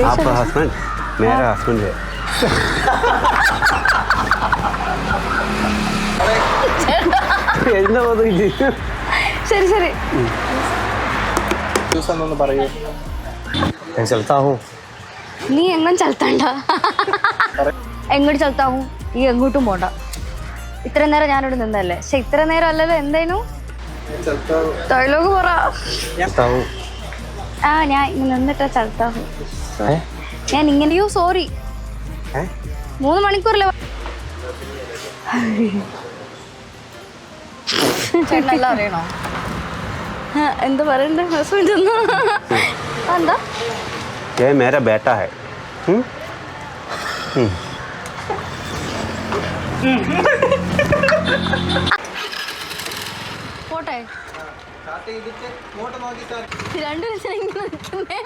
आपका हस्बैंड मेरा हस्बैंड है എന്താ തോന്നില്ല ശരി ശരി പറയൂ ഞാൻ ചലത്താഹൂ നീ എങ്ങും ചലത്തണ്ട എങ്ങോട്ട് ചലത്താഹൂ നീ എങ്ങോട്ടും പോണ്ട ഇത്ര നേരം ഞാനിവിടെ നിന്നല്ലേ പക്ഷെ ഇത്ര നേരം അല്ലല്ലോ എന്തായിരുന്നു ഡയലോഗ് പറ ചലത്താഹൂ ആ ഞാൻ ഇങ്ങനെ നിന്നിട്ടാ ചലത്താഹൂ ഞാൻ ഇങ്ങനെയോ സോറി 3 മണിക്കൂറല്ലേ ചേട്ടനെല്ലാം അറിയണോ എന്താ പറയണ്ടേ ഹസ്ബൻഡ് ഒന്നും എന്താ ये मेरा बेटा है പോട്ടെ രണ്ടു ദിവസം ഇങ്ങനെ നിൽക്കുന്നേ